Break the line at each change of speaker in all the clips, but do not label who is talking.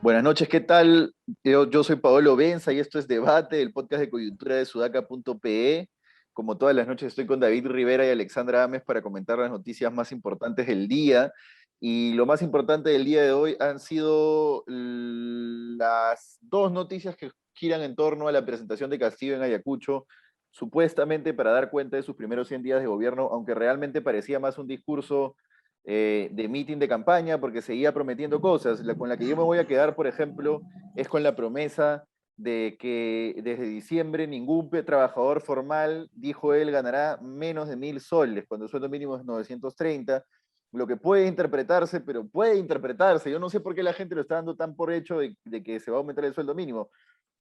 Buenas noches, ¿qué tal? Yo soy Paolo Benza y esto es Debate, el podcast de coyuntura de sudaca.pe. Como todas las noches estoy con David Rivera y Alexandra Ames para comentar las noticias más importantes del día. Y lo más importante del día de hoy han sido las dos noticias que giran en torno a la presentación de Castillo en Ayacucho, supuestamente para dar cuenta de sus primeros 100 días de gobierno, aunque realmente parecía más un discurso de meeting de campaña porque seguía prometiendo cosas. Con la que yo me voy a quedar, por ejemplo, es con la promesa de que desde diciembre ningún trabajador formal, dijo él, ganará menos de 1.000 soles, cuando el sueldo mínimo es 930, lo que puede interpretarse, pero puede interpretarse. Yo no sé por qué la gente lo está dando tan por hecho de que se va a aumentar el sueldo mínimo,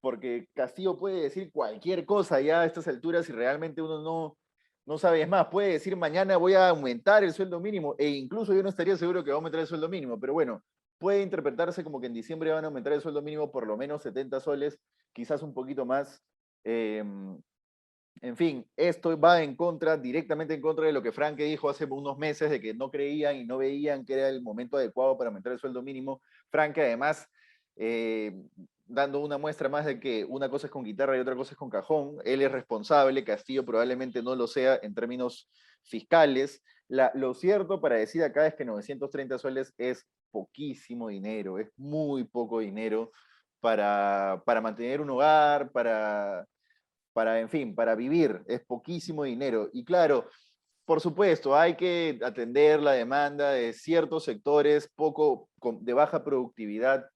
porque Castillo puede decir cualquier cosa ya a estas alturas y realmente uno no sabe. Es más, puede decir mañana voy a aumentar el sueldo mínimo e incluso yo no estaría seguro que va a aumentar el sueldo mínimo, pero bueno, puede interpretarse como que en diciembre van a aumentar el sueldo mínimo por lo menos 70 soles, quizás un poquito más. Eh, en fin, esto va en contra, directamente en contra de lo que Franke dijo hace unos meses, de que no creían y no veían que era el momento adecuado para aumentar el sueldo mínimo. Franke, además, eh, dando una muestra más de que una cosa es con guitarra y otra cosa es con cajón. Él es responsable, Castillo probablemente no lo sea en términos fiscales. Lo cierto para decir acá es que 930 soles es poquísimo dinero, es muy poco dinero para mantener un hogar, en fin, para vivir, es poquísimo dinero. Y claro, por supuesto, hay que atender la demanda de ciertos sectores de baja productividad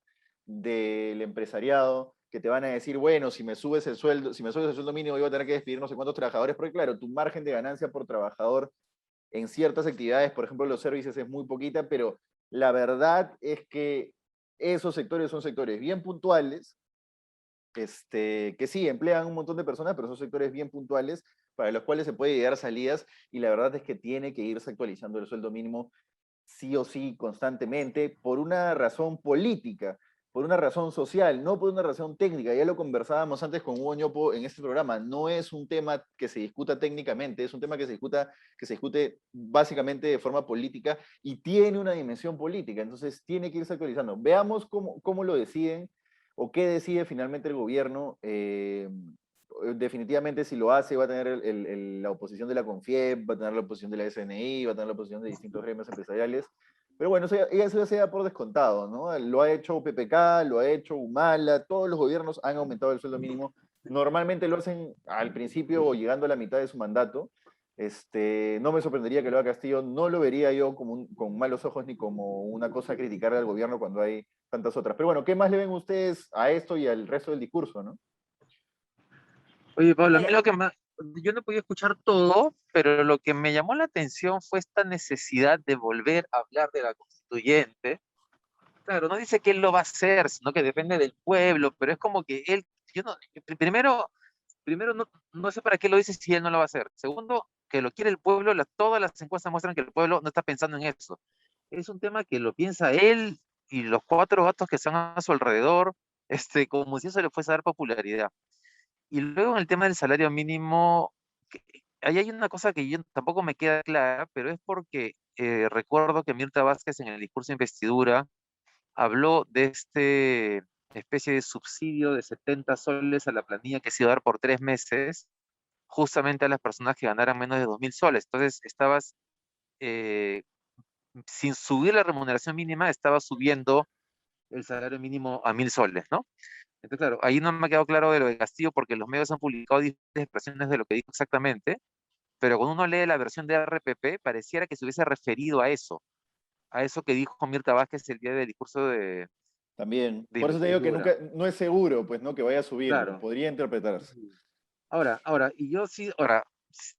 del empresariado, que te van a decir, bueno, si me subes el sueldo, si me subes el sueldo mínimo, yo voy a tener que despedir no sé cuántos trabajadores, porque claro, tu margen de ganancia por trabajador en ciertas actividades, por ejemplo, los servicios es muy poquita, pero la verdad es que esos sectores son sectores bien puntuales, que sí, emplean un montón de personas, pero son sectores bien puntuales para los cuales se puede llegar a salidas y la verdad es que tiene que irse actualizando el sueldo mínimo sí o sí constantemente por una razón política, por una razón social, no por una razón técnica. Ya lo conversábamos antes con Hugo Ñopo en este programa. No es un tema que se discuta técnicamente, es un tema que se discute básicamente de forma política y tiene una dimensión política, entonces tiene que irse actualizando. Veamos cómo lo deciden o qué decide finalmente el gobierno. Definitivamente si lo hace va a tener la oposición de la CONFIEP, va a tener la oposición de la SNI, va a tener la oposición de distintos gremios empresariales, pero bueno, eso ya se da por descontado, ¿no? Lo ha hecho PPK, lo ha hecho Humala, todos los gobiernos han aumentado el sueldo mínimo, normalmente lo hacen al principio o llegando a la mitad de su mandato. No me sorprendería que lo haga Castillo, no lo vería yo con malos ojos ni como una cosa a criticar al gobierno cuando hay tantas otras. Pero bueno, ¿qué más le ven ustedes a esto y al resto del discurso, no?
Oye, Pablo, a mí yo no podía escuchar todo, pero lo que me llamó la atención fue esta necesidad de volver a hablar de la constituyente. Claro, no dice que él lo va a hacer, sino que depende del pueblo, pero es como que él, yo no, primero no sé para qué lo dice si él no lo va a hacer. Segundo, que lo quiere el pueblo, todas las encuestas muestran que el pueblo no está pensando en eso. Es un tema que lo piensa él y los cuatro gatos que están a su alrededor, como si eso le fuese a dar popularidad. Y luego en el tema del salario mínimo, ahí hay una cosa que yo tampoco me queda clara, pero es porque recuerdo que Mirta Vázquez en el discurso de investidura habló de especie de subsidio de 70 soles a la planilla que se iba a dar por 3 meses, justamente a las personas que ganaran menos de 2.000 soles. Entonces, eh, sin subir la remuneración mínima, estaba subiendo el salario mínimo a 1.000 soles, ¿no? Entonces, claro, ahí no me ha quedado claro de lo de Castillo porque los medios han publicado diferentes expresiones de lo que dijo exactamente, pero cuando uno lee la versión de RPP, pareciera que se hubiese referido a eso que dijo Mirta Vázquez el día del discurso
También.
de
Por eso te digo que
investidura.
nunca, no es seguro, pues, ¿no? Que vaya a subirlo.
Claro.
Podría interpretarse.
Y yo sí,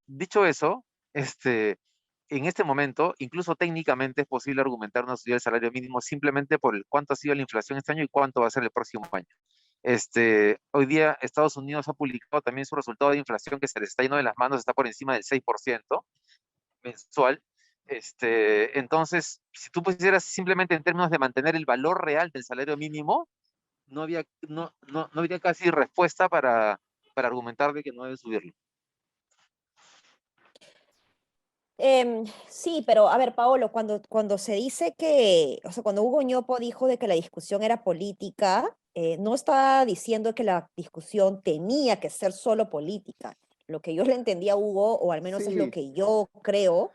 dicho eso, en este momento, incluso técnicamente es posible argumentar una subida del salario mínimo simplemente por el cuánto ha sido la inflación este año y cuánto va a ser el próximo año. Hoy día Estados Unidos ha publicado también su resultado de inflación que se les está yendo de las manos, está por encima del 6% mensual. Entonces, si tú pusieras simplemente en términos de mantener el valor real del salario mínimo, no había casi respuesta para argumentar de que no debe subirlo.
Sí, pero a ver, Paolo, cuando se dice que, o sea, cuando Hugo Ñopo dijo de que la discusión era política, no está diciendo que la discusión tenía que ser solo política. Lo que yo le entendía a Hugo, o al menos es lo
Sí,
que yo creo,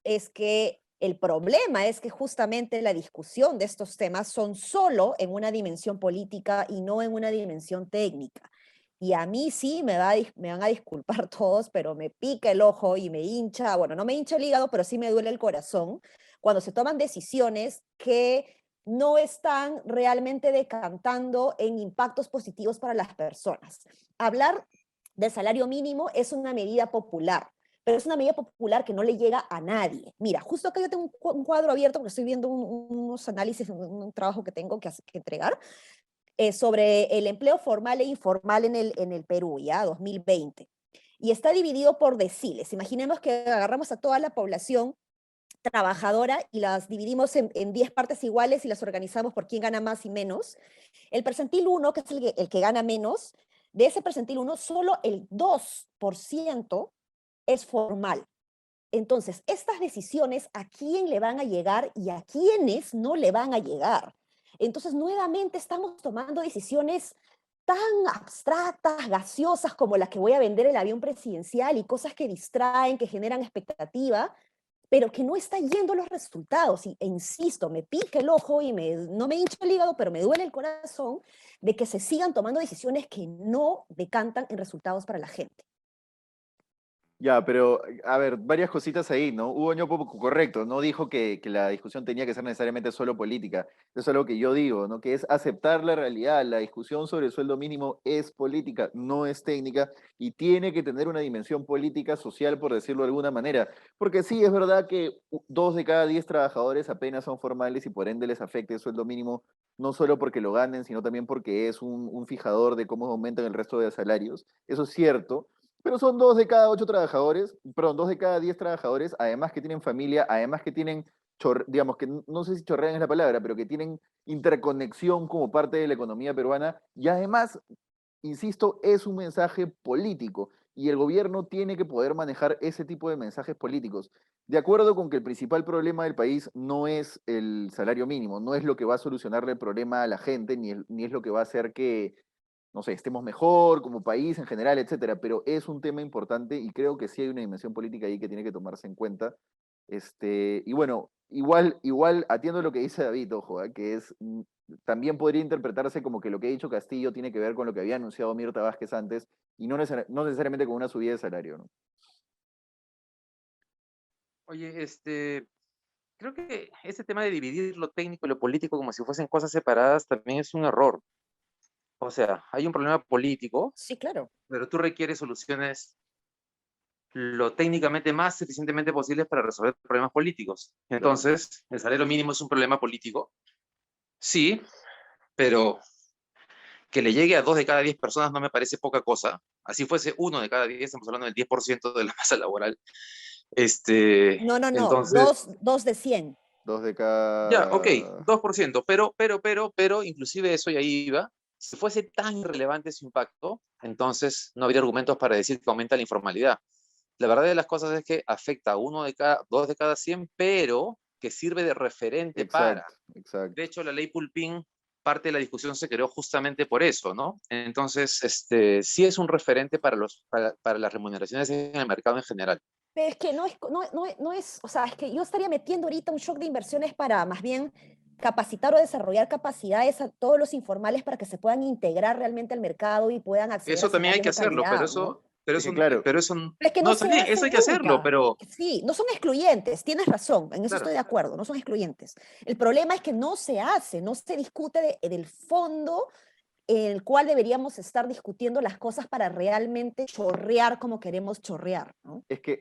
es que el problema es que justamente la discusión de estos temas son solo en una dimensión política y no en una dimensión técnica. Y a mí sí me van a disculpar todos, pero me pica el ojo y me hincha, bueno, no me hincha el hígado, pero sí me duele el corazón cuando se toman decisiones que no están realmente decantando en impactos positivos para las personas. Hablar del salario mínimo es una medida popular, pero es una medida popular que no le llega a nadie. Mira, justo acá yo tengo un cuadro abierto porque estoy viendo unos análisis, un trabajo que tengo que entregar, sobre el empleo formal e informal en el Perú, ya, 2020. Y está dividido por deciles. Imaginemos que agarramos a toda la población trabajadora y las dividimos en 10 partes iguales y las organizamos por quién gana más y menos. El percentil 1, que es el que gana menos, de ese percentil 1, solo el 2% es formal. Entonces, estas decisiones, ¿a quién le van a llegar y a quiénes no le van a llegar? Entonces, nuevamente estamos tomando decisiones tan abstractas, gaseosas como las que voy a vender el avión presidencial y cosas que distraen, que generan expectativa, pero que no están yendo los resultados. E insisto, me pica el ojo y no me hincha el hígado, pero me duele el corazón de que se sigan tomando decisiones que no decantan en resultados para la gente.
ya, pero a ver, varias cositas ahí, ¿no? Hugo Ñopo, correcto, no dijo que la discusión tenía que ser necesariamente solo política. Eso es algo que yo digo, ¿no? Que es aceptar la realidad. La discusión sobre el sueldo mínimo es política, no es técnica, y tiene que tener una dimensión política, social, por decirlo de alguna manera. Porque sí, es verdad que 2 de cada 10 trabajadores apenas son formales y por ende les afecta el sueldo mínimo, no solo porque lo ganen, sino también porque es un fijador de cómo aumentan el resto de salarios. Eso es cierto, pero son 2 de cada 8 trabajadores, perdón, 2 de cada 10 trabajadores, además que tienen familia, además que tienen, digamos que no sé si chorrean es la palabra, pero que tienen interconexión como parte de la economía peruana, y además, insisto, es un mensaje político, y el gobierno tiene que poder manejar ese tipo de mensajes políticos. De acuerdo con que el principal problema del país no es el salario mínimo, no es lo que va a solucionarle el problema a la gente, ni es lo que va a hacer que no sé, estemos mejor como país en general, etcétera, pero es un tema importante y creo que sí hay una dimensión política ahí que tiene que tomarse en cuenta. Y bueno, igual atiendo lo que dice David, ojo, que es, también podría interpretarse como que lo que ha dicho Castillo tiene que ver con lo que había anunciado Mirta Vázquez antes y no necesariamente con una subida de salario, ¿no?
Oye, creo que ese tema de dividir lo técnico y lo político como si fuesen cosas separadas también es un error. O sea, hay un problema político,
Sí, claro.
pero tú requieres soluciones lo técnicamente más eficientemente posibles para resolver problemas políticos.
Claro.
Entonces, el salario mínimo es un problema político, sí, pero que le llegue a 2 de cada 10 personas no me parece poca cosa. Así fuese 1 de cada 10, estamos hablando del 10% de la masa laboral.
No, no, no,
Entonces,
dos de 100.
Dos de
ya, ok,
cada...
2%, pero, inclusive eso ya iba. Si fuese tan irrelevante su impacto, entonces no habría argumentos para decir que aumenta la informalidad. La verdad de las cosas es que afecta a 2 de cada 100, pero que sirve de referente para.
Exacto,
De
exacto.
hecho, la ley Pulpín, parte de la discusión se creó justamente por eso, ¿no? Entonces, sí es un referente para las remuneraciones en el mercado en general.
Pero es que no es, o sea, es que yo estaría metiendo ahorita un shock de inversiones para más bien capacitar o desarrollar capacidades a todos los informales para que se puedan integrar realmente al mercado y puedan acceder a
Eso también hay
salarios
que
de
hacerlo, pero
calidad, ¿no?
eso, pero
Es que
eso,
claro,
pero eso,
Pero es que no
no,
se
también
hace
eso hay que hacerlo,
nunca.
pero,
Sí, no son excluyentes, tienes razón, en eso
claro,
estoy de acuerdo, no son excluyentes. El problema es que no se hace, no se discute del fondo en el cual deberíamos estar discutiendo las cosas para realmente chorrear como queremos chorrear, ¿no?
es que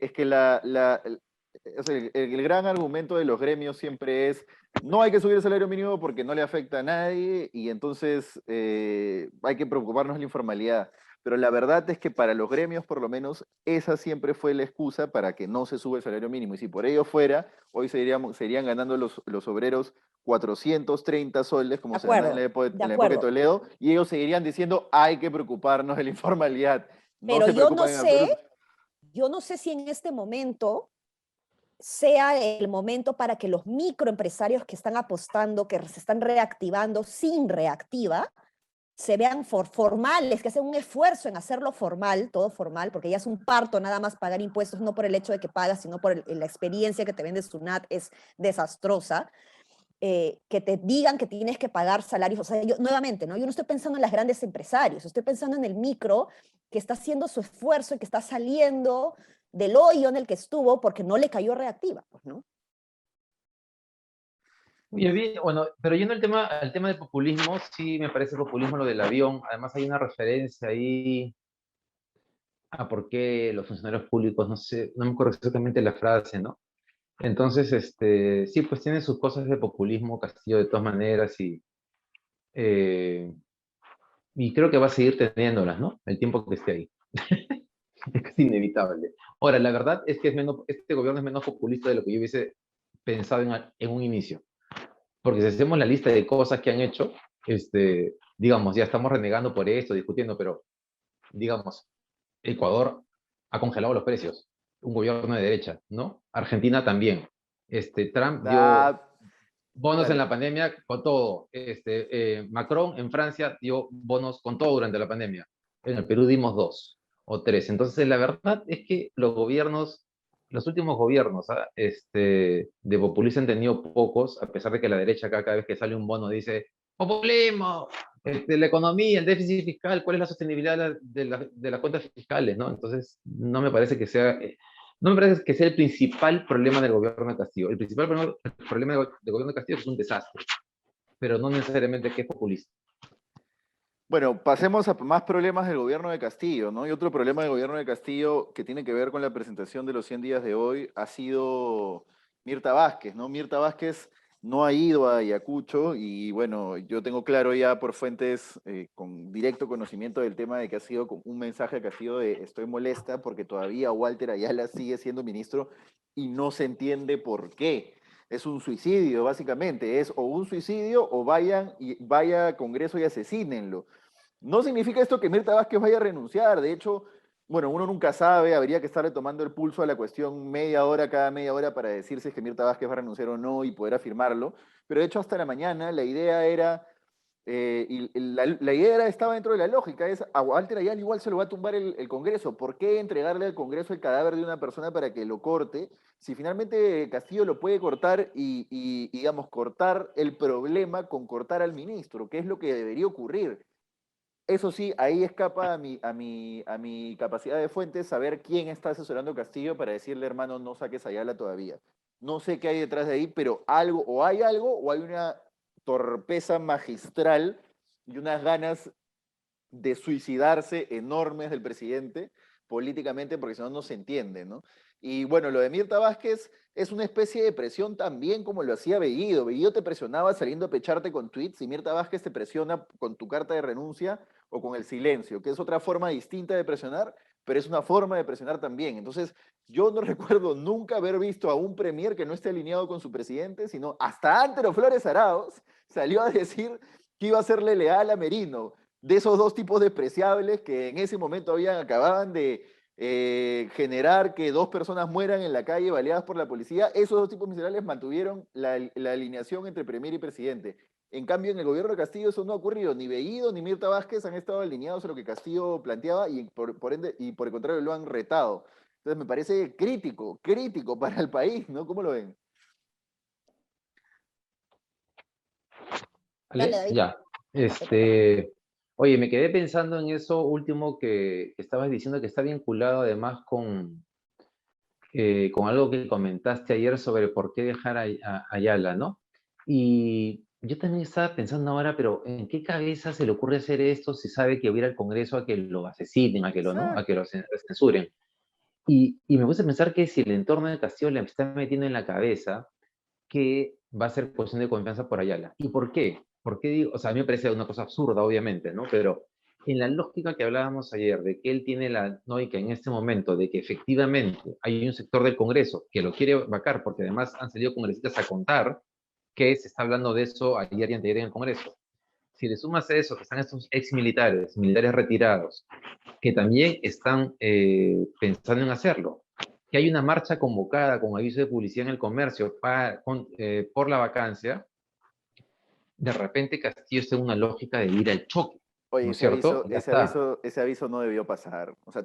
o sea, el gran argumento de los gremios siempre es, no hay que subir el salario mínimo porque no le afecta a nadie y entonces hay que preocuparnos de la informalidad. pero la verdad es que para los gremios, por lo menos, esa siempre fue la excusa para que no se sube el salario mínimo. Y si por ello fuera, hoy serían ganando los obreros 430 soles, como
De
se ganaba en
acuerdo, de
en la época de
acuerdo.
Toledo, y ellos seguirían diciendo, hay que preocuparnos de la informalidad. No
Pero
se preocupan en absoluto.
yo no sé si en este momento sea el momento para que los microempresarios que están apostando, que se están reactivando sin reactiva, se vean formales, que hacen un esfuerzo en hacerlo formal, todo formal, porque ya es un parto nada más pagar impuestos, no por el hecho de que pagas, sino por la experiencia que te vende Sunat, es desastrosa. Que te digan que tienes que pagar salarios. O sea, nuevamente, ¿no? Yo no estoy pensando en los grandes empresarios, estoy pensando en el micro que está haciendo su esfuerzo y que está saliendo del hoyo en el que estuvo porque no le cayó reactiva, pues, ¿no?
Oye, bien, bueno, pero yendo al tema del populismo, sí me parece populismo lo del avión. Además hay una referencia ahí a por qué los funcionarios públicos, no sé, no me acuerdo exactamente la frase, ¿no? Entonces, sí, pues tiene sus cosas de populismo, Castillo, de todas maneras, eh, y creo que va a seguir teniéndolas, ¿no? El tiempo que esté ahí. Es inevitable. Ahora, la verdad es que este gobierno es menos populista de lo que yo hubiese pensado en un inicio. Porque si hacemos la lista de cosas que han hecho, digamos, ya estamos renegando por esto, discutiendo, pero, digamos, Ecuador ha congelado los precios, un gobierno de derecha, ¿no? Argentina también. Trump dio
Ah,
bonos en
dale.
la pandemia con todo. Macron en Francia dio bonos con todo durante la pandemia. En el Perú dimos 2 o 3. Entonces, la verdad es que los últimos gobiernos de populista han tenido pocos, a pesar de que la derecha acá cada vez que sale un bono dice populismo, la economía, el déficit fiscal, ¿cuál es la sostenibilidad de las cuentas fiscales? ¿No? Entonces, no me parece que sea el principal problema del gobierno de Castillo. El principal problema del gobierno de Castillo es un desastre, pero no necesariamente que es populista.
Bueno, pasemos a más problemas del gobierno de Castillo, ¿no? Y otro problema del gobierno de Castillo que tiene que ver con la presentación de los 100 días de hoy ha sido Mirta Vázquez, ¿no? Mirta Vázquez no ha ido a Ayacucho y bueno, yo tengo claro ya por fuentes con directo conocimiento del tema de que ha sido un mensaje a Castillo de estoy molesta porque todavía Walter Ayala sigue siendo ministro y no se entiende por qué. Es un suicidio, básicamente. Es o un suicidio o vaya a Congreso y asesínenlo. No significa esto que Mirta Vázquez vaya a renunciar. De hecho, bueno, uno nunca sabe, habría que estarle tomando el pulso a la cuestión media hora, cada media hora, para decir si es que Mirta Vázquez va a renunciar o no y poder afirmarlo. Pero de hecho, hasta la mañana la idea era, la idea estaba dentro de la lógica, es a Walter Ayala igual se lo va a tumbar el Congreso. ¿Por qué entregarle al Congreso el cadáver de una persona para que lo corte? Si finalmente Castillo lo puede cortar digamos, cortar el problema con cortar al ministro, que es lo que debería ocurrir. Eso sí, ahí escapa a mi capacidad de fuentes saber quién está asesorando a Castillo para decirle, hermano, no saques a Ayala todavía. No sé qué hay detrás de ahí, pero algo o hay una torpeza magistral y unas ganas de suicidarse enormes del presidente políticamente, porque si no, no se entiende, ¿no? Y bueno, lo de Mirta Vázquez es una especie de presión también como lo hacía Bellido. Bellido te presionaba saliendo a pecharte con tweets y Mirta Vázquez te presiona con tu carta de renuncia o con el silencio, que es otra forma distinta de presionar, pero es una forma de presionar también. Entonces, yo no recuerdo nunca haber visto a un premier que no esté alineado con su presidente, sino hasta Antero Flores Arauz salió a decir que iba a serle leal a Merino, de esos dos tipos despreciables que en ese momento acababan de generar que dos personas mueran en la calle baleadas por la policía. Esos dos tipos miserables mantuvieron la alineación entre premier y presidente. En cambio, en el gobierno de Castillo eso no ha ocurrido. Ni Bellido ni Mirta Vázquez han estado alineados a lo que Castillo planteaba y por ende, y por el contrario lo han retado. Entonces me parece crítico para el país, ¿no? ¿Cómo lo ven?
Dale,
¿Vale?
David.
Ya. Oye, me quedé pensando en eso último que estabas diciendo que está vinculado además con algo que comentaste ayer sobre por qué dejar a Ayala, ¿no? Y yo también estaba pensando ahora, pero ¿en qué cabeza se le ocurre hacer esto si sabe que va a ir al Congreso a que lo asesinen, ¿no? A que lo censuren? Y me puse a pensar que si el entorno de Castillo le está metiendo en la cabeza que va a ser cuestión de confianza por Ayala. ¿Y por qué? ¿Por qué digo? O sea, a mí me parece una cosa absurda, obviamente, ¿no? Pero en la lógica que hablábamos ayer, de que él tiene la noica en este momento, de que efectivamente hay un sector del Congreso que lo quiere vacar, porque además han salido congresistas a contar que se está hablando de eso ayer y anteayer en el Congreso. Si le sumas a eso que están estos ex militares, militares retirados, que también están pensando en hacerlo, que hay una marcha convocada con aviso de publicidad en el comercio por la vacancia, de repente Castillo está en una lógica de ir al choque,
Oye,
¿no es cierto? Ya está.
ese aviso no debió pasar. O sea,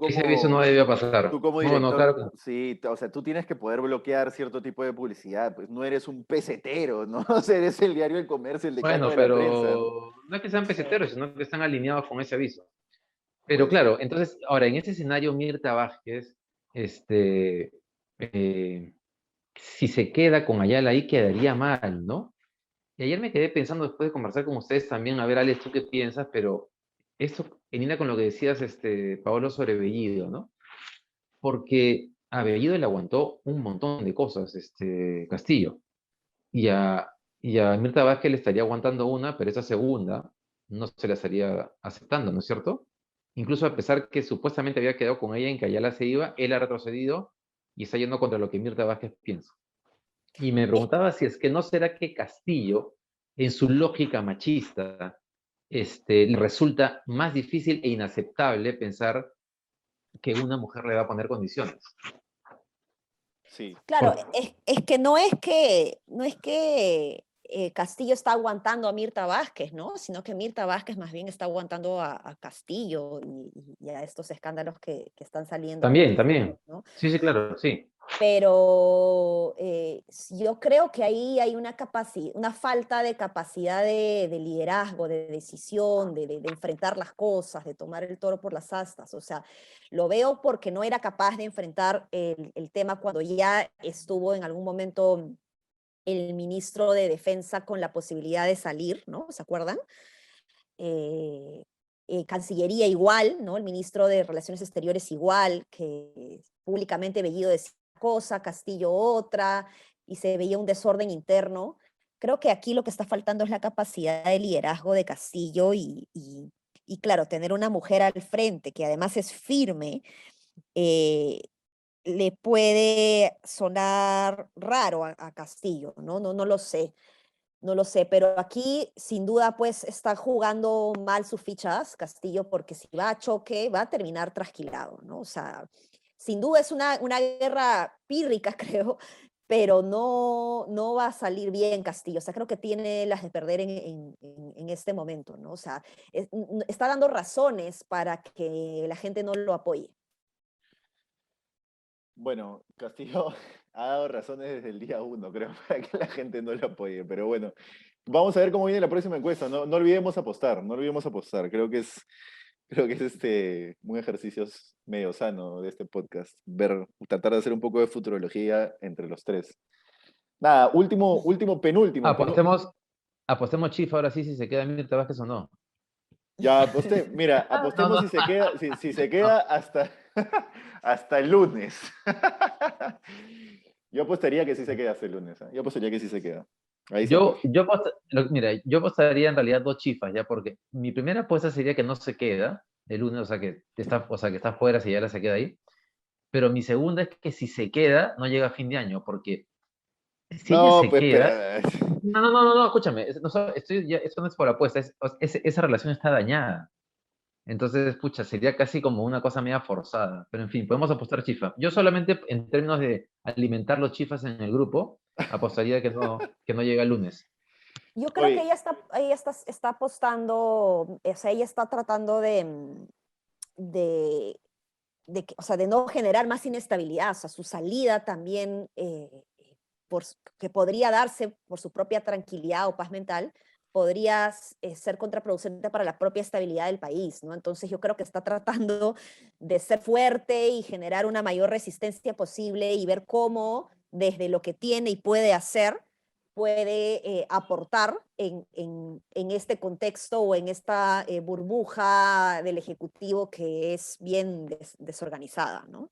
Ese aviso no debió pasar.
tú como
No, no, claro
director, sí, o sea, tú tienes que poder bloquear cierto tipo de publicidad, pues no eres un pesetero, ¿no? O sea, eres el diario del comercio, el decano
bueno,
de la prensa, ¿no?
pero no es que sean peseteros, sino que están alineados con ese aviso. Pero
Pues,
claro, entonces, ahora, en ese escenario, Mirta Vázquez, este, eh, si se queda con Ayala ahí, quedaría mal, ¿no? Y ayer me quedé pensando, después de conversar con ustedes también, a ver, Alex, ¿tú qué piensas? Pero esto en línea con lo que decías, Paolo, sobre Bellido, ¿no? Porque a Bellido le aguantó un montón de cosas, Castillo. Y y a Mirta Vázquez le estaría aguantando una, pero esa segunda no se la estaría aceptando, ¿no es cierto? Incluso a pesar que supuestamente había quedado con ella en que Ayala se iba, él ha retrocedido y está yendo contra lo que Mirta Vázquez piensa. Y me
Eh,
preguntaba si es que no será que Castillo, en su lógica machista, le resulta más difícil e inaceptable pensar que una mujer le va a poner condiciones.
sí.
Claro,
Por-
es que no es que Castillo está aguantando a Mirta Vázquez, ¿no? Sino que Mirta Vázquez más bien está aguantando a Castillo y a estos escándalos que están saliendo por
También,
ahí,
también.
¿no?
Sí, sí, claro, sí.
Pero yo creo que ahí hay una falta de capacidad de liderazgo, de decisión, de enfrentar las cosas, de tomar el toro por las astas. O sea, lo veo porque no era capaz de enfrentar el tema cuando ya estuvo en algún momento el ministro de Defensa con la posibilidad de salir, ¿no? ¿Se acuerdan? Eh, Cancillería igual, ¿no? El ministro de Relaciones Exteriores igual, que públicamente Bellido decía una cosa, Castillo otra, y se veía un desorden interno. Creo que aquí lo que está faltando es la capacidad de liderazgo de Castillo y claro, tener una mujer al frente que además es firme, eh, le puede sonar raro a Castillo, ¿no? No lo sé. No lo sé, pero aquí sin duda pues está jugando mal sus fichas Castillo porque si va a choque va a terminar trasquilado, ¿no? O sea, sin duda es una guerra pírrica, creo, pero no va a salir bien Castillo. O sea, creo que tiene las de perder en este momento, ¿no? O sea, está dando razones para que la gente no lo apoye.
Bueno, Castillo ha dado razones desde el día uno, creo, para que la gente no lo apoye. Pero bueno, vamos a ver cómo viene la próxima encuesta. No, no olvidemos apostar, no olvidemos apostar. Creo que es un ejercicio medio sano de este podcast. Tratar de hacer un poco de futurología entre los tres. Nada, penúltimo.
Apostemos Chifa ahora sí si se queda Mirta Vázquez o no.
Ya aposté, mira,
No,
apostemos
no.
si se queda hasta, hasta el lunes. Yo apostaría que sí se queda hasta el lunes. ¿Eh? Yo apostaría que sí se queda. Ahí se
Yo,
apoya.
yo, mira, yo apostaría en realidad dos chifas, ya, porque mi primera apuesta sería que no se queda el lunes, o sea, que está fuera si ya se queda ahí. Pero mi segunda es que si se queda, no llega a fin de año, porque si ella
No,
se
pues,
queda,
pero...
no, escúchame, esto no es por apuesta, esa relación está dañada. Entonces, pucha, sería casi como una cosa media forzada. Pero en fin, podemos apostar chifa. Yo solamente en términos de alimentar los chifas en el grupo, apostaría que no llega el lunes.
Yo creo que
Oye,
está apostando, o sea, ella está tratando de, o sea, de no generar más inestabilidad, o sea, su salida también, que podría darse por su propia tranquilidad o paz mental, podría ser contraproducente para la propia estabilidad del país, ¿no? Entonces yo creo que está tratando de ser fuerte y generar una mayor resistencia posible y ver cómo desde lo que tiene y puede hacer, puede aportar en este contexto o en esta burbuja del Ejecutivo que es bien desorganizada, ¿no?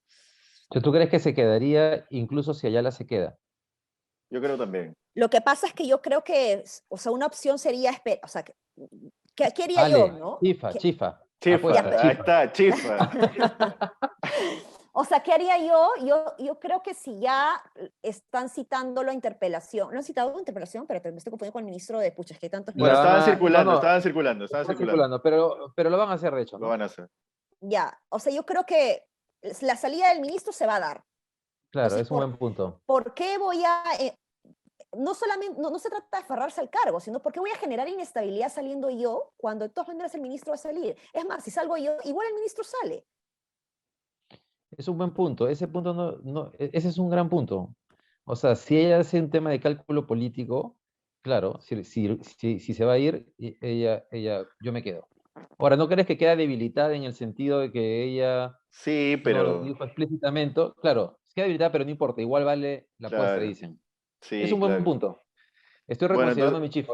¿Tú crees que se quedaría incluso si Ayala se queda?
yo creo también.
Lo que pasa es que yo creo que, o sea, una opción sería, o sea, ¿Qué haría yo,
Ale,
no?
chifa.
Chifa,
Apuesta,
ahí
chifa.
está, chifa.
O sea, ¿qué haría yo? Yo creo que si ya están citándolo a interpelación, no han citado a interpelación, pero me estoy confundiendo con el ministro de Pucha, es que hay tantos
Bueno,
La van
ministros.
a- no, no,
estaban circulando, estaban
está
circulando.
circulando, pero lo van a hacer, de hecho,
Lo
¿no?
van a hacer.
Ya, o sea, yo creo que la salida del ministro se va a dar.
Claro,
Entonces,
es un buen punto.
¿por qué voy a, no solamente, no se trata de aferrarse al cargo, sino por qué voy a generar inestabilidad saliendo yo cuando de todas maneras el ministro va a salir? Es más, si salgo yo, igual el ministro sale.
Es un buen punto. Ese punto ese es un gran punto. O sea, si ella hace un tema de cálculo político, claro, si se va a ir, yo me quedo. Ahora, ¿no crees que queda debilitada en el sentido de que ella
Sí,
no lo
pero,
dijo explícitamente? Claro, queda debilitada, pero no importa, igual vale la apuesta,
claro,
dicen. Es
sí,
un buen
claro.
punto. Estoy
Bueno,
reconsiderando mi chifa.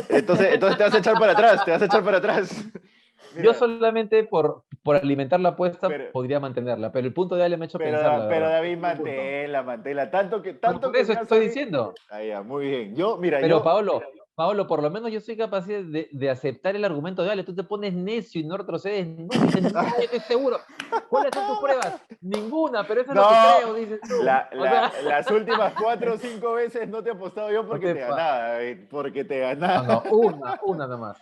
entonces te vas a echar para atrás, te vas a echar para atrás.
Yo
Mira,
solamente por alimentar la apuesta
pero,
podría mantenerla, pero el punto de Ale me ha hecho pensar, la
pero
verdad.
David,
Es un buen punto.
mantela. Tanto
Bueno,
tanto
por
que
eso
me has
estoy
salido.
diciendo.
Ah, ya, muy bien. Yo, mira,
Pero
yo,
Paolo, por lo menos yo soy capaz de aceptar el argumento de Ale. Tú te pones necio y no retrocedes. No, dices, no, yo estoy seguro. ¿Cuáles son tus pruebas? Ninguna, pero eso es lo que
no,
creo, dices tú. O sea,
las últimas 4 o 5 veces no te he apostado yo
no
porque
te
te
pa-
ganaba, David, porque te
No,
ganaba.
no, una nomás.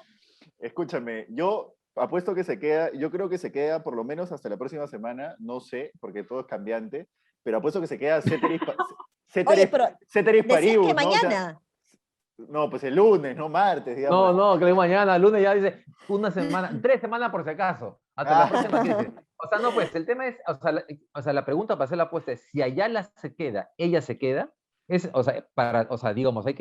Escúchame, yo apuesto que se queda, yo creo que se queda por lo menos hasta la próxima semana, no sé, porque todo es cambiante, pero apuesto que se queda
Oye, pero
ceteris
decían que
paribus, ¿no? O sea,
mañana.
no, pues el lunes, no martes, digamos.
No, que mañana, lunes ya dice una semana, 3 semanas por si acaso. Hasta la próxima sí dice. O sea, no, pues el tema es, o sea, la pregunta para hacer la apuesta es, si Ayala se queda, ella se queda, o sea, digamos, hay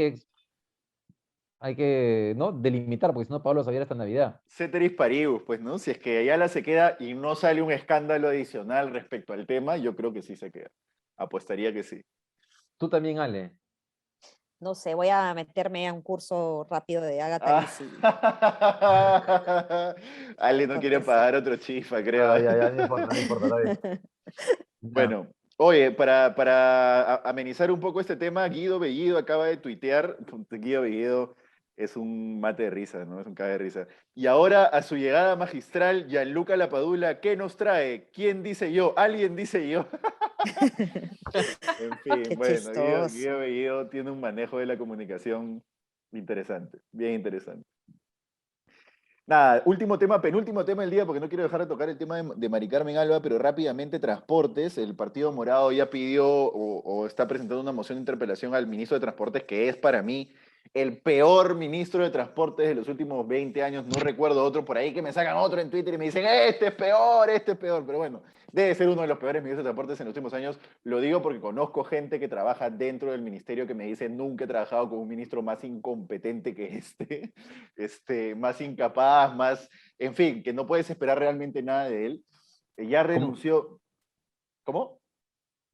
que, ¿no? Delimitar, porque si no, Pablo Xavier hasta Navidad.
Ceteris paribus, pues, ¿no? Si es que Ayala se queda y no sale un escándalo adicional respecto al tema, yo creo que sí se queda. Apostaría que sí.
Tú también, Ale.
No sé, voy a meterme a un curso rápido de Agatha
Ah.
Christie.
Ale no quiere
Porque
pagar
sí.
otro chifa, creo.
Ya, no importa, está bien. Ya.
Bueno, oye, para amenizar un poco este tema, Guido Bellido acaba de tuitear. Guido Bellido es un mate de risa, ¿no? Es un cague de risa. Y ahora, a su llegada magistral, Gianluca Lapadula, ¿qué nos trae? ¿Quién dice yo? ¿Alguien dice yo? En fin,
Qué
bueno, Guido
chistoso.
Bellido tiene un manejo de la comunicación interesante, bien interesante. Nada, último tema, penúltimo tema del día, porque no quiero dejar de tocar el tema de Mari Carmen Alba, pero rápidamente transportes. El Partido Morado ya pidió o está presentando una moción de interpelación al ministro de Transportes, que es para mí el peor ministro de Transportes de los últimos 20 años. No recuerdo otro por ahí que me sacan otro en Twitter y me dicen, este es peor, pero bueno, debe ser uno de los peores ministros de Transportes en los últimos años. Lo digo porque conozco gente que trabaja dentro del ministerio que me dice, nunca he trabajado con un ministro más incompetente que más incapaz, más, en fin, que no puedes esperar realmente nada de él. Ya
¿Cómo?
renunció. ¿Cómo?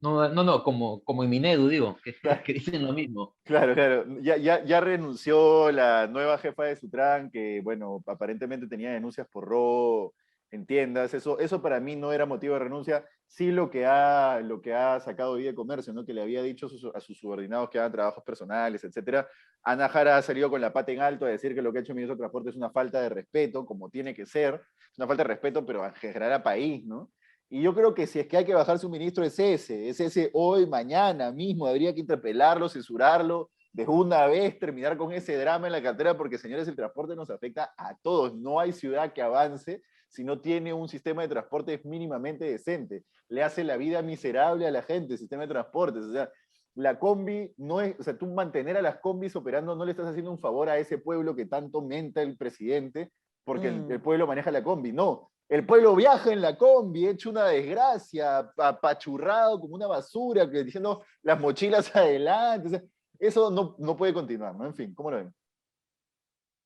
No, como en Minedu, digo, que dicen lo mismo.
Claro, claro. Ya renunció la nueva jefa de Sutran, que, bueno, aparentemente tenía denuncias por robo en tiendas. Eso para mí no era motivo de renuncia. Sí lo que ha sacado hoy de comercio, ¿no? Que le había dicho a sus subordinados que hagan trabajos personales, etcétera. Ana Jara ha salido con la pata en alto a decir que lo que ha hecho el ministro de Transporte es una falta de respeto, como tiene que ser. Una falta de respeto, pero en general a país, ¿no? Y yo creo que si es que hay que bajar su ministro es ese hoy, mañana mismo, habría que interpelarlo, censurarlo, de una vez terminar con ese drama en la cartera, porque señores, el transporte nos afecta a todos, no hay ciudad que avance si no tiene un sistema de transporte mínimamente decente, le hace la vida miserable a la gente, el sistema de transportes, o sea, la combi no es, o sea, tú mantener a las combis operando no le estás haciendo un favor a ese pueblo que tanto menta el presidente, porque el pueblo maneja la combi, no, el pueblo viaja en la combi, hecho una desgracia, apachurrado como una basura, diciendo las mochilas adelante. O sea, eso no puede continuar, ¿no? En fin, ¿cómo lo ven?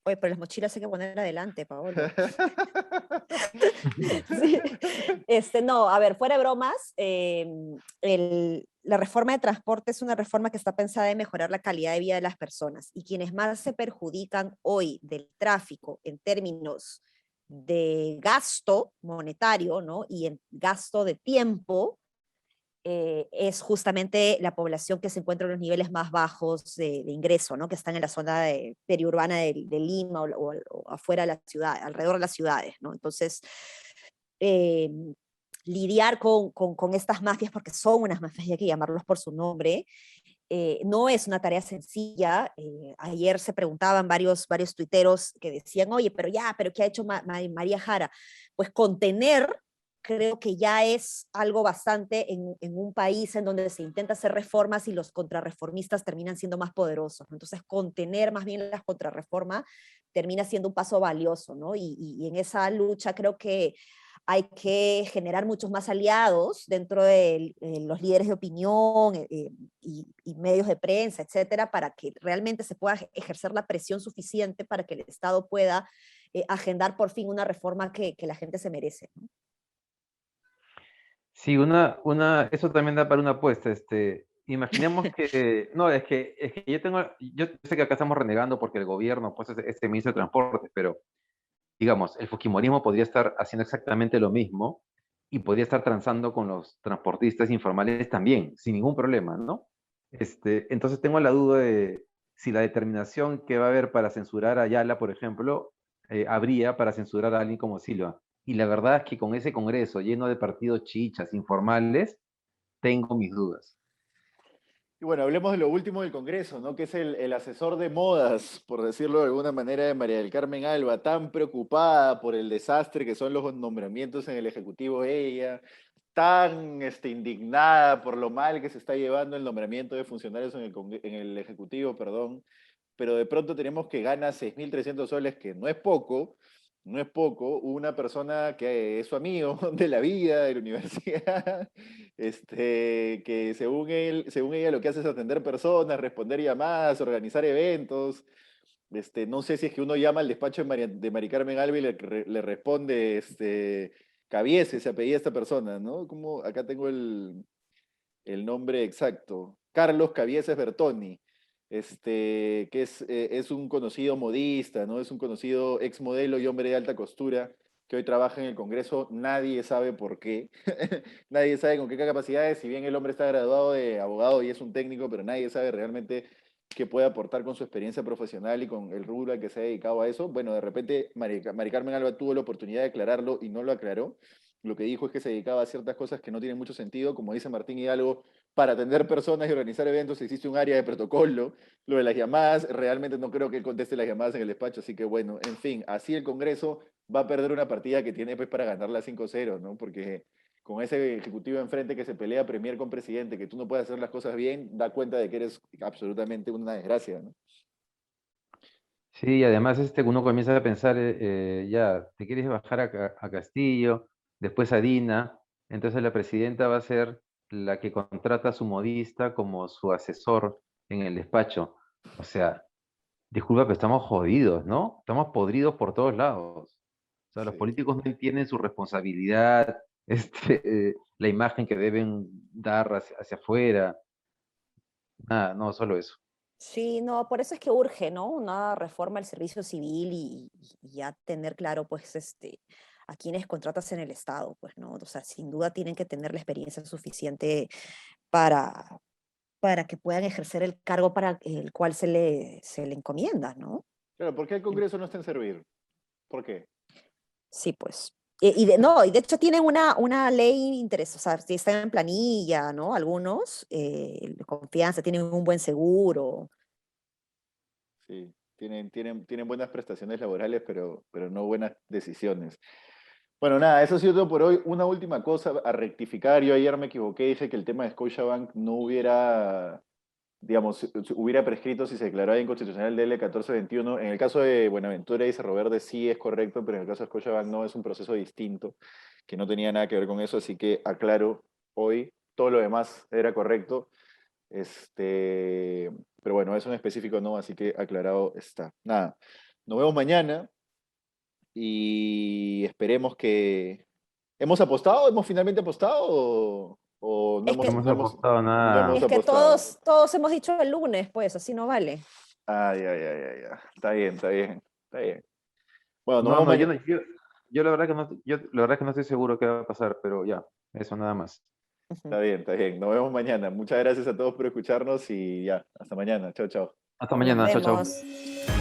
Oye, pero las mochilas hay que poner adelante, Paolo. Sí. No, a ver, fuera de bromas, la reforma de transporte es una reforma que está pensada en mejorar la calidad de vida de las personas y quienes más se perjudican hoy del tráfico en términos de gasto monetario, ¿no? Y en gasto de tiempo, es justamente la población que se encuentra en los niveles más bajos de ingreso, ¿no? Que están en la zona periurbana de Lima o afuera de la ciudad, alrededor de las ciudades, ¿no? Entonces, eh, lidiar con estas mafias, porque son unas mafias y hay que llamarlos por su nombre, no es una tarea sencilla. Ayer se preguntaban varios tuiteros que decían, oye, pero ¿qué ha hecho María Jara? Pues contener, creo que ya es algo bastante en un país en donde se intenta hacer reformas y los contrarreformistas terminan siendo más poderosos, ¿no? Entonces, contener más bien las contrarreformas termina siendo un paso valioso, ¿no? Y en esa lucha creo que hay que generar muchos más aliados dentro de los líderes de opinión y medios de prensa, etcétera, para que realmente se pueda ejercer la presión suficiente para que el Estado pueda agendar por fin una reforma que la gente se merece, ¿no?
Sí, eso también da para una apuesta. Imaginemos que, no, es que yo sé que acá estamos renegando porque el gobierno, pues, es el ministro de Transporte, pero digamos, el fujimorismo podría estar haciendo exactamente lo mismo y podría estar transando con los transportistas informales también, sin ningún problema, ¿no? Entonces tengo la duda de si la determinación que va a haber para censurar a Ayala, por ejemplo, habría para censurar a alguien como Silva. Y la verdad es que con ese congreso lleno de partidos chichas, informales, tengo mis dudas.
Y bueno, hablemos de lo último del Congreso, ¿no? Que es el asesor de modas, por decirlo de alguna manera, de María del Carmen Alba, tan preocupada por el desastre que son los nombramientos en el Ejecutivo ella, tan indignada por lo mal que se está llevando el nombramiento de funcionarios en el Ejecutivo, perdón, pero de pronto tenemos que gana 6.300 soles, que no es poco, no es poco, una persona que es su amigo de la vida, de la universidad, que según ella lo que hace es atender personas, responder llamadas, organizar eventos. No sé si es que uno llama al despacho de Mari Carmen Alba y le responde, Cabiese, se apellida esta persona, ¿no? Como acá tengo el nombre exacto, Carlos Cabieses Bertoni, que es un conocido modista, ¿no? Es un conocido ex modelo y hombre de alta costura que hoy trabaja en el Congreso, nadie sabe por qué, nadie sabe con qué capacidades, si bien el hombre está graduado de abogado y es un técnico, pero nadie sabe realmente qué puede aportar con su experiencia profesional y con el rubro al que se ha dedicado a eso. Bueno, de repente Mari Carmen Alba tuvo la oportunidad de aclararlo y no lo aclaró. Lo que dijo es que se dedicaba a ciertas cosas que no tienen mucho sentido, como dice Martín Hidalgo, para atender personas y organizar eventos existe un área de protocolo. Lo de las llamadas, realmente no creo que él conteste las llamadas en el despacho, así que bueno, en fin, así el Congreso va a perder una partida que tiene pues para ganarla 5-0, ¿no? Porque con ese ejecutivo enfrente que se pelea premier con presidente, que tú no puedes hacer las cosas bien, da cuenta de que eres absolutamente una desgracia, ¿no?
Sí, y además uno comienza a pensar, ya, te quieres bajar a Castillo, después a Dina, entonces la presidenta va a ser la que contrata a su modista como su asesor en el despacho. O sea, disculpa, pero estamos jodidos, ¿no? Estamos podridos por todos lados. O sea, los
Sí.
políticos no entienden su responsabilidad, la imagen que deben dar hacia afuera. Nada, no, solo eso.
Sí, no, por eso es que urge, ¿no? Una reforma del servicio civil y ya tener claro, pues, a quienes contratas en el Estado, pues, ¿no? O sea, sin duda tienen que tener la experiencia suficiente para, para que puedan ejercer el cargo para el cual se le encomienda, ¿no?
Claro, ¿por qué el Congreso no está en servir? ¿Por qué?
Sí, pues. No, y de hecho tienen una ley interesante, o sea, si están en planilla, ¿no? Algunos, de confianza, tienen un buen seguro.
Sí, tienen buenas prestaciones laborales, pero no buenas decisiones. Bueno, nada, eso ha sido todo por hoy. Una última cosa a rectificar. Yo ayer me equivoqué, dije que el tema de Scotiabank no hubiera, digamos, hubiera prescrito si se declaraba inconstitucional el DL 1421. En el caso de Buenaventura y Cerro Verde sí es correcto, pero en el caso de Scotiabank no, es un proceso distinto, que no tenía nada que ver con eso, así que aclaro hoy, todo lo demás era correcto. Pero bueno, eso en específico no, así que aclarado está. Nada, nos vemos mañana y esperemos que... ¿Hemos apostado? ¿Hemos finalmente apostado o no
Es
No
que,
hemos apostado
no hemos
nada.
es que
apostado?
todos hemos dicho el lunes, pues, así no vale.
Ay, ay, ay, ay, ay. Está bien, está bien, está bien. Bueno, nos
No,
vemos
no,
mañana.
yo la verdad que no, yo la verdad que no estoy seguro qué va a pasar, pero ya, eso nada más.
Está bien, está bien. Nos vemos mañana. Muchas gracias a todos por escucharnos y ya, hasta mañana. Chao, chao.
Hasta
Nos
mañana, chao, chao.
vemos.